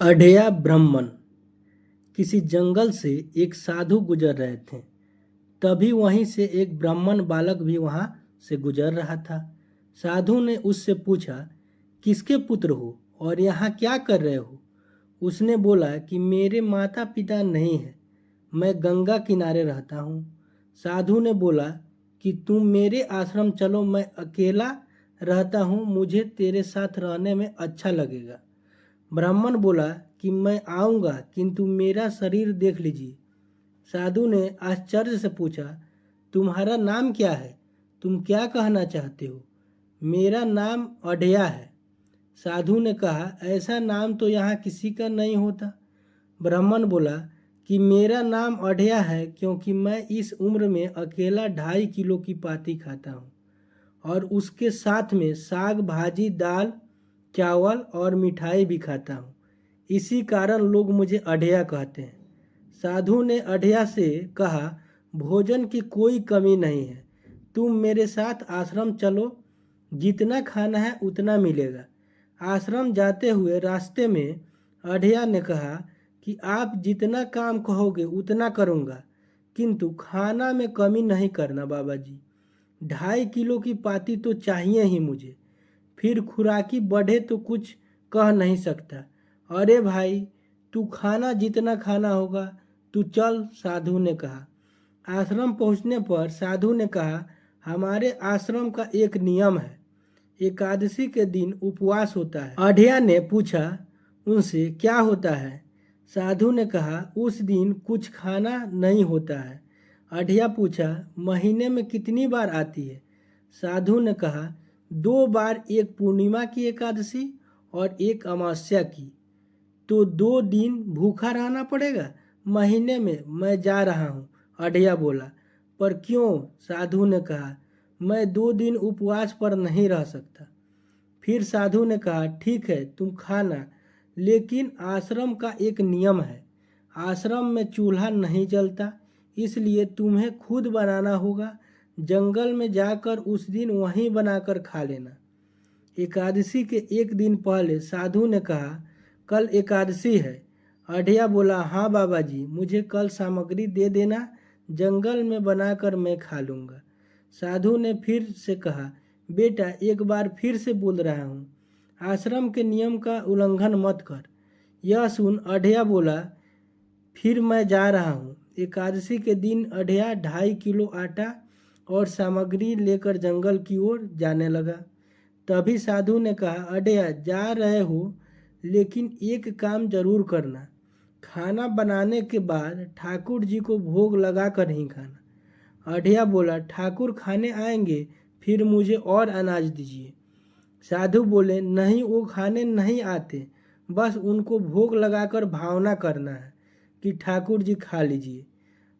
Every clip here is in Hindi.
अढ़ेया ब्राह्मण। किसी जंगल से एक साधु गुजर रहे थे। तभी वहीं से एक ब्राह्मण बालक भी वहां से गुजर रहा था। साधु ने उससे पूछा, किसके पुत्र हो और यहाँ क्या कर रहे हो? उसने बोला कि मेरे माता पिता नहीं है, मैं गंगा किनारे रहता हूँ। साधु ने बोला कि तुम मेरे आश्रम चलो, मैं अकेला रहता हूँ, मुझे तेरे साथ रहने में अच्छा लगेगा। ब्राह्मण बोला कि मैं आऊँगा, किंतु मेरा शरीर देख लीजिए। साधु ने आश्चर्य से पूछा, तुम्हारा नाम क्या है? तुम क्या कहना चाहते हो? मेरा नाम अढ़या है। साधु ने कहा, ऐसा नाम तो यहाँ किसी का नहीं होता। ब्राह्मण बोला कि मेरा नाम अढ़या है क्योंकि मैं इस उम्र में अकेला 2.5 किलो की पाती खाता हूँ और उसके साथ में साग भाजी दाल चावल और मिठाई भी खाता हूँ। इसी कारण लोग मुझे अढ़या कहते हैं। साधु ने अढ़या से कहा, भोजन की कोई कमी नहीं है, तुम मेरे साथ आश्रम चलो, जितना खाना है उतना मिलेगा। आश्रम जाते हुए रास्ते में अढ़या ने कहा कि आप जितना काम कहोगे उतना करूँगा, किंतु खाना में कमी नहीं करना बाबा जी। 2.5 किलो की पाती तो चाहिए ही मुझे, फिर खुराकी बढ़े तो कुछ कह नहीं सकता। अरे भाई, तू खाना जितना खाना होगा, तू चल, साधु ने कहा। आश्रम पहुंचने पर साधु ने कहा, हमारे आश्रम का एक नियम है, एकादशी के दिन उपवास होता है। अढ़या ने पूछा उनसे, क्या होता है? साधु ने कहा, उस दिन कुछ खाना नहीं होता है। अढ़या पूछा, महीने में कितनी बार आती है? साधु ने कहा, 2 बार, एक पूर्णिमा की एकादशी और एक अमावस्या की। तो 2 दिन भूखा रहना पड़ेगा। महीने में मैं जा रहा हूँ, अढ़या बोला। पर क्यों? साधु ने कहा, मैं 2 दिन उपवास पर नहीं रह सकता। फिर साधु ने कहा, ठीक है, तुम खाना, लेकिन आश्रम का एक नियम है, आश्रम में चूल्हा नहीं जलता, इसलिए तुम्हें खुद बनाना होगा। जंगल में जाकर उस दिन वहीं बनाकर खा लेना। एकादशी के एक दिन पहले साधु ने कहा, कल एकादशी है। अढ़या बोला, हाँ बाबा जी, मुझे कल सामग्री दे देना, जंगल में बनाकर मैं खा लूँगा। साधु ने फिर से कहा, बेटा, एक बार फिर से बोल रहा हूँ, आश्रम के नियम का उल्लंघन मत कर। यह सुन अढ़या बोला, फिर मैं जा रहा हूँ। एकादशी के दिन अढ़या 2.5 किलो आटा और सामग्री लेकर जंगल की ओर जाने लगा। तभी साधु ने कहा, अढ़या, जा रहे हो, लेकिन एक काम जरूर करना, खाना बनाने के बाद ठाकुर जी को भोग लगा कर ही खाना। अढ़या बोला, ठाकुर खाने आएंगे, फिर मुझे और अनाज दीजिए। साधु बोले, नहीं, वो खाने नहीं आते, बस उनको भोग लगाकर भावना करना है कि ठाकुर जी खा लीजिए।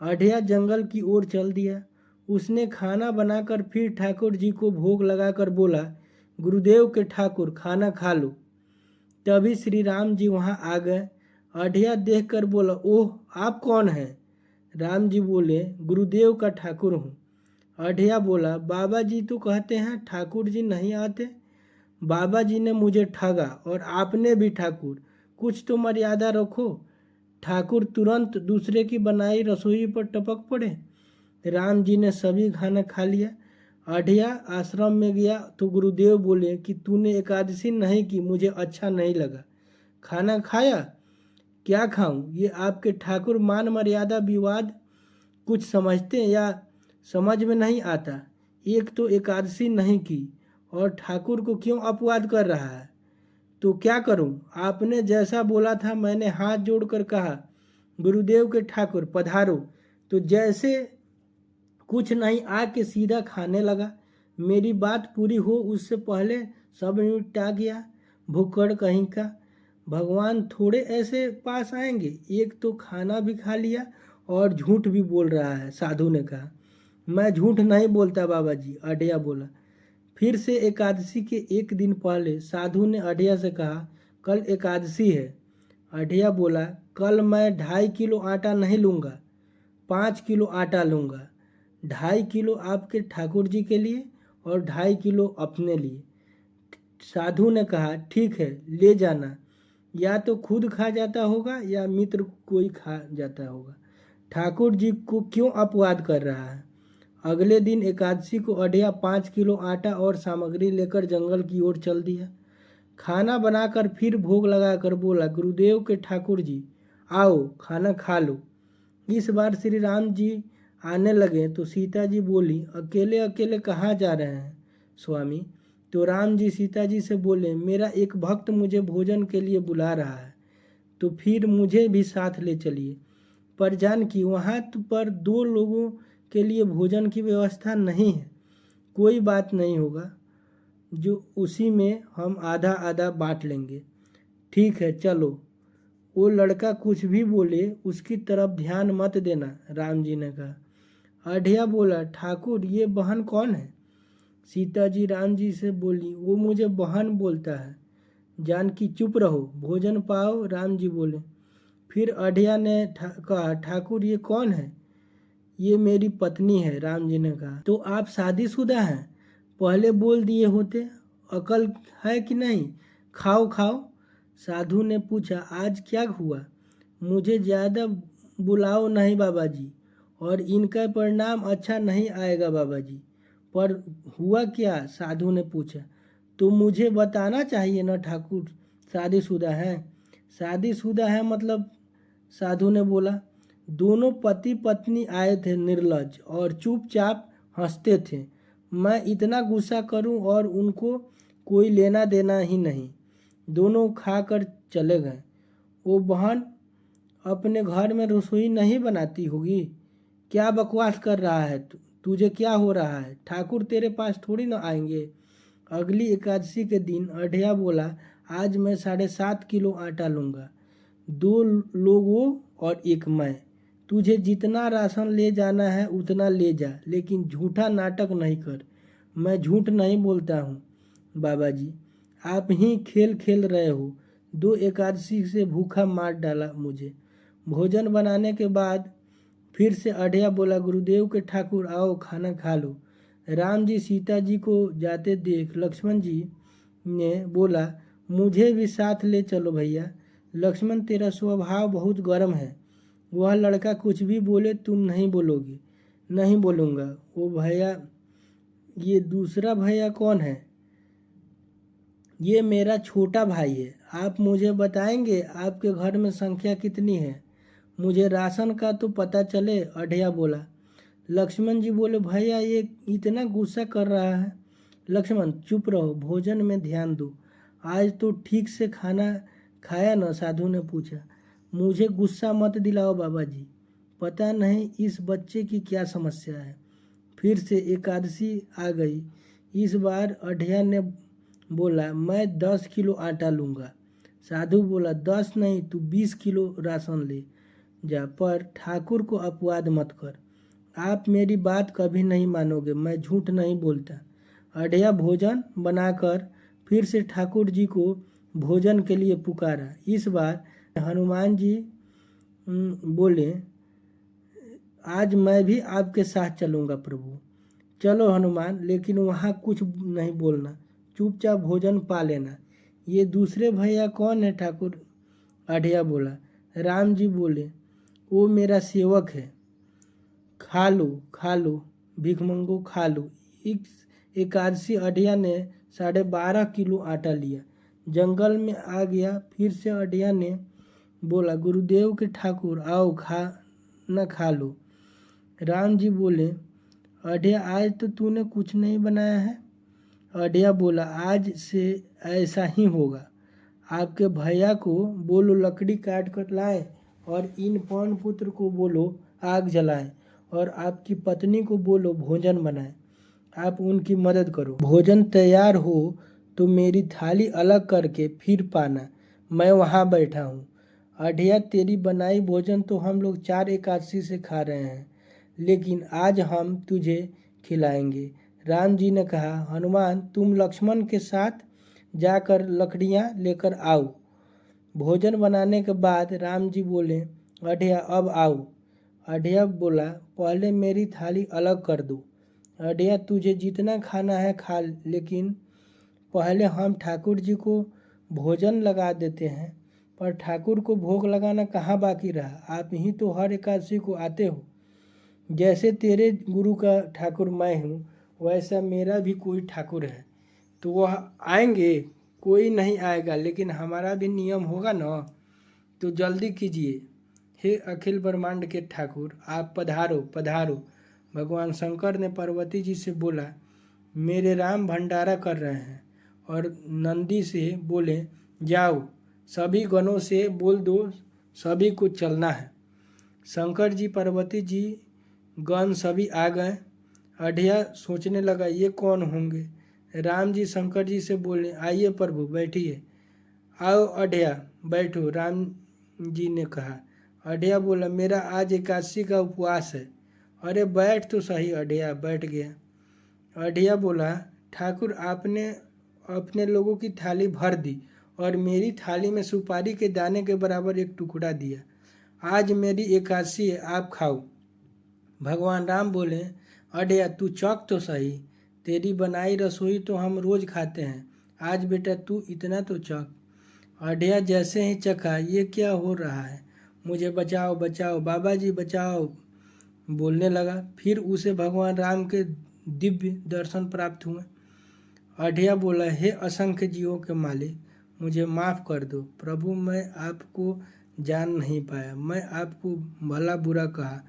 अढ़या जंगल की ओर चल दिया। उसने खाना बनाकर फिर ठाकुर जी को भोग लगाकर बोला, गुरुदेव के ठाकुर, खाना खा लो। तभी श्री राम जी वहाँ आ गए। अढ़या देखकर बोला, ओह, आप कौन हैं? राम जी बोले, गुरुदेव का ठाकुर हूँ। अढ़या बोला, बाबा जी तो कहते हैं ठाकुर जी नहीं आते। बाबा जी ने मुझे ठगा और आपने भी ठाकुर, कुछ तो मर्यादा रखो। ठाकुर तुरंत दूसरे की बनाई रसोई पर टपक पड़े। राम जी ने सभी खाना खा लिया। अढ़या आश्रम में गया तो गुरुदेव बोले कि तूने एकादशी नहीं की, मुझे अच्छा नहीं लगा। खाना खाया? क्या खाऊं? ये आपके ठाकुर मान मर्यादा विवाद कुछ समझते हैं या समझ में नहीं आता। एक तो एकादशी नहीं की और ठाकुर को क्यों अपवाद कर रहा है? तो क्या करूं? आपने जैसा बोला था, मैंने हाथ जोड़कर कहा, गुरुदेव के ठाकुर पधारो, तो जैसे कुछ नहीं, आके सीधा खाने लगा। मेरी बात पूरी हो उससे पहले सब निपटा गया। भुक्कड़ कहीं का, भगवान थोड़े ऐसे पास आएंगे। एक तो खाना भी खा लिया और झूठ भी बोल रहा है। साधु ने कहा, मैं झूठ नहीं बोलता बाबा जी, अढ़या बोला। फिर से एकादशी के एक दिन पहले साधु ने अढ़या से कहा, कल एकादशी है। अढ़या बोला, कल मैं 2.5 किलो आटा नहीं लूँगा, 5 किलो आटा लूँगा। 2.5 किलो आपके ठाकुर जी के लिए और 2.5 किलो अपने लिए। साधु ने कहा, ठीक है, ले जाना। या तो खुद खा जाता होगा या मित्र कोई खा जाता होगा। ठाकुर जी को क्यों अपवाद कर रहा है? अगले दिन एकादशी को अढ़िया 5 किलो आटा और सामग्री लेकर जंगल की ओर चल दिया। खाना बनाकर फिर भोग लगाकर बोला, गुरुदेव के ठाकुर जी आओ खाना खा लो। इस बार श्री राम जी आने लगे तो सीता जी बोली, अकेले अकेले कहाँ जा रहे हैं स्वामी? तो राम जी सीता जी से बोले, मेरा एक भक्त मुझे भोजन के लिए बुला रहा है, तो फिर मुझे भी साथ ले चलिए। पर जान की वहाँ पर 2 लोगों के लिए भोजन की व्यवस्था नहीं है। कोई बात नहीं होगा, जो उसी में हम आधा आधा बांट लेंगे। ठीक है चलो। वो लड़का कुछ भी बोले उसकी तरफ ध्यान मत देना, राम जी ने कहा। अढ़िया बोला, ठाकुर ये बहन कौन है? सीता जी राम जी से बोली, वो मुझे बहन बोलता है। जानकी चुप रहो, भोजन पाओ, राम जी बोले। फिर अढ़िया ने कहा, ठाकुर ये कौन है? ये मेरी पत्नी है, राम जी ने कहा। तो आप शादीशुदा हैं? पहले बोल दिए होते, अकल है कि नहीं? खाओ खाओ। साधु ने पूछा, आज क्या हुआ? मुझे ज़्यादा बुलाओ नहीं बाबा जी, और इनका परिणाम अच्छा नहीं आएगा बाबा जी। पर हुआ क्या? साधु ने पूछा। तो मुझे बताना चाहिए ना ठाकुर, शादीशुदा है। शादीशुदा है मतलब? साधु ने बोला। दोनों पति पत्नी आए थे निर्लज और चुपचाप हंसते थे। मैं इतना गुस्सा करूं और उनको कोई लेना देना ही नहीं। दोनों खाकर चले गए। वो बहन अपने घर में रसोई नहीं बनाती होगी? क्या बकवास कर रहा है तुझे क्या हो रहा है? ठाकुर तेरे पास थोड़ी ना आएंगे। अगली एकादशी के दिन अढ़िया बोला, आज मैं 7.5 किलो आटा लूँगा, 2 लोगों और एक मैं। तुझे जितना राशन ले जाना है उतना ले जा, लेकिन झूठा नाटक नहीं कर। मैं झूठ नहीं बोलता हूँ बाबा जी, आप ही खेल खेल रहे हो। 2 एकादशी से भूखा मार डाला मुझे। भोजन बनाने के बाद फिर से अढ़िया बोला, गुरुदेव के ठाकुर आओ खाना खा लो। राम जी सीता जी को जाते देख लक्ष्मण जी ने बोला, मुझे भी साथ ले चलो भैया। लक्ष्मण तेरा स्वभाव बहुत गर्म है, वह लड़का कुछ भी बोले तुम नहीं बोलोगे। नहीं बोलूँगा। वो भैया, ये दूसरा भैया कौन है? ये मेरा छोटा भाई है। आप मुझे बताएंगे आपके घर में संख्या कितनी है? मुझे राशन का तो पता चले, अढ़िया बोला। लक्ष्मण जी बोले, भैया ये इतना गुस्सा कर रहा है। लक्ष्मण चुप रहो, भोजन में ध्यान दो। आज तो ठीक से खाना खाया न? साधु ने पूछा। मुझे गुस्सा मत दिलाओ बाबा जी, पता नहीं इस बच्चे की क्या समस्या है। फिर से एकादशी आ गई। इस बार अढ़िया ने बोला, मैं 10 किलो आटा लूँगा। साधु बोला, 10 नहीं तू 20 किलो राशन ले जा, पर ठाकुर को अपवाद मत कर। आप मेरी बात कभी नहीं मानोगे, मैं झूठ नहीं बोलता। अढ़िया भोजन बनाकर फिर से ठाकुर जी को भोजन के लिए पुकारा। इस बार हनुमान जी बोले, आज मैं भी आपके साथ चलूँगा प्रभु। चलो हनुमान, लेकिन वहाँ कुछ नहीं बोलना, चुपचाप भोजन पा लेना। ये दूसरे भैया कौन है ठाकुर? अढ़िया बोला। राम जी बोले, वो मेरा सेवक है, खा लो खा लो, भिखमंगो खा लो। इस एकादशी अढ़िया ने 12.5 किलो आटा लिया, जंगल में आ गया। फिर से अढ़िया ने बोला, गुरुदेव के ठाकुर आओ खाना खा लो। राम जी बोले, अढ़िया आज तो तूने कुछ नहीं बनाया है। अढ़िया बोला, आज से ऐसा ही होगा। आपके भैया को बोलो लकड़ी काट कर लाए, और इन पवन पुत्र को बोलो आग जलाएं, और आपकी पत्नी को बोलो भोजन बनाए। आप उनकी मदद करो। भोजन तैयार हो तो मेरी थाली अलग करके फिर पाना, मैं वहाँ बैठा हूँ। अढ़िया तेरी बनाई भोजन तो हम लोग 4 एकादशी से खा रहे हैं, लेकिन आज हम तुझे खिलाएंगे। राम जी ने कहा, हनुमान तुम लक्ष्मण के साथ जाकर लकड़ियाँ लेकर आओ। भोजन बनाने के बाद राम जी बोले, अढ़िया अब आओ। अढ़िया बोला, पहले मेरी थाली अलग कर दो। अढ़िया तुझे जितना खाना है खा, लेकिन पहले हम ठाकुर जी को भोजन लगा देते हैं, पर ठाकुर को भोग लगाना कहाँ बाकी रहा। आप ही तो हर एकादशी को आते हो। जैसे तेरे गुरु का ठाकुर मैं हूँ, वैसा मेरा भी कोई ठाकुर है, तो वह आएंगे। कोई नहीं आएगा, लेकिन हमारा भी नियम होगा ना, तो जल्दी कीजिए। हे अखिल ब्रह्मांड के ठाकुर, आप पधारो पधारो। भगवान शंकर ने पार्वती जी से बोला, मेरे राम भंडारा कर रहे हैं। और नंदी से बोले, जाओ सभी गणों से बोल दो, सभी को चलना है। शंकर जी, पार्वती जी, गण सभी आ गए। अढ़िया सोचने लगा, ये कौन होंगे। राम जी शंकर जी से बोले, आइए प्रभु बैठिए। आओ अढ़िया बैठो, राम जी ने कहा। अढ़िया बोला, मेरा आज एकादशी का उपवास है। अरे बैठ तो सही। अढ़िया बैठ गया। अढ़िया बोला, ठाकुर आपने अपने लोगों की थाली भर दी और मेरी थाली में सुपारी के दाने के बराबर एक टुकड़ा दिया। आज मेरी एकादशी है, आप खाओ। भगवान राम बोले, अढ़िया तू चौक तो सही, तेरी बनाई रसोई तो हम रोज खाते हैं, आज बेटा तू इतना तो चौक। अढ़िया जैसे ही चखा, ये क्या हो रहा है, मुझे बचाओ बचाओ, बाबा जी बचाओ, बोलने लगा। फिर उसे भगवान राम के दिव्य दर्शन प्राप्त हुए। अढ़िया बोला, हे असंख्य जीवों के मालिक, मुझे माफ़ कर दो प्रभु, मैं आपको जान नहीं पाया, मैं आपको भला बुरा कहा।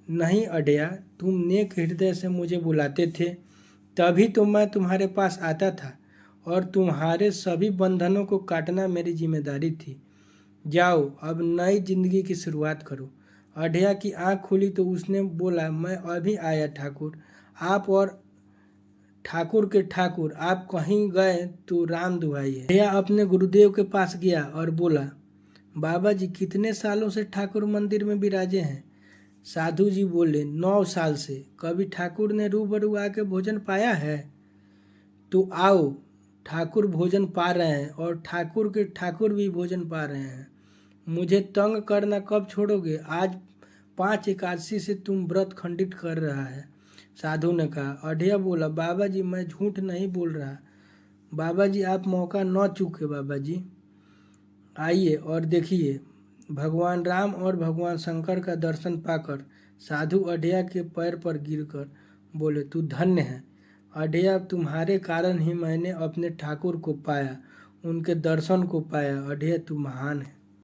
नहीं अढ़िया, तुम नेक हृदय से मुझे बुलाते थे, तभी तो मैं तुम्हारे पास आता था, और तुम्हारे सभी बंधनों को काटना मेरी जिम्मेदारी थी। जाओ अब नई जिंदगी की शुरुआत करो। अढ़िया की आंख खुली तो उसने बोला, मैं अभी आया ठाकुर। आप और ठाकुर के ठाकुर, आप कहीं गए तो राम दुहाई है। अढ़िया अपने गुरुदेव के पास गया और बोला, बाबा जी कितने सालों से ठाकुर मंदिर में विराजे हैं। साधु जी बोले, 9 साल से। कभी ठाकुर ने रूबरू आके भोजन पाया है? तो आओ, ठाकुर भोजन पा रहे हैं और ठाकुर के ठाकुर भी भोजन पा रहे हैं। मुझे तंग करना कब छोड़ोगे? आज 5 एकादशी से तुम व्रत खंडित कर रहा है। साधु ने कहा। अढ़िया बोला, बाबा जी मैं झूठ नहीं बोल रहा। बाबा जी आप मौका न चूके। बाबा जी आइए और देखिए। भगवान राम और भगवान शंकर का दर्शन पाकर साधु अढ़िया के पैर पर गिरकर बोले, तू धन्य है अढ़िया, तुम्हारे कारण ही मैंने अपने ठाकुर को पाया, उनके दर्शन को पाया। अढ़िया तू महान है।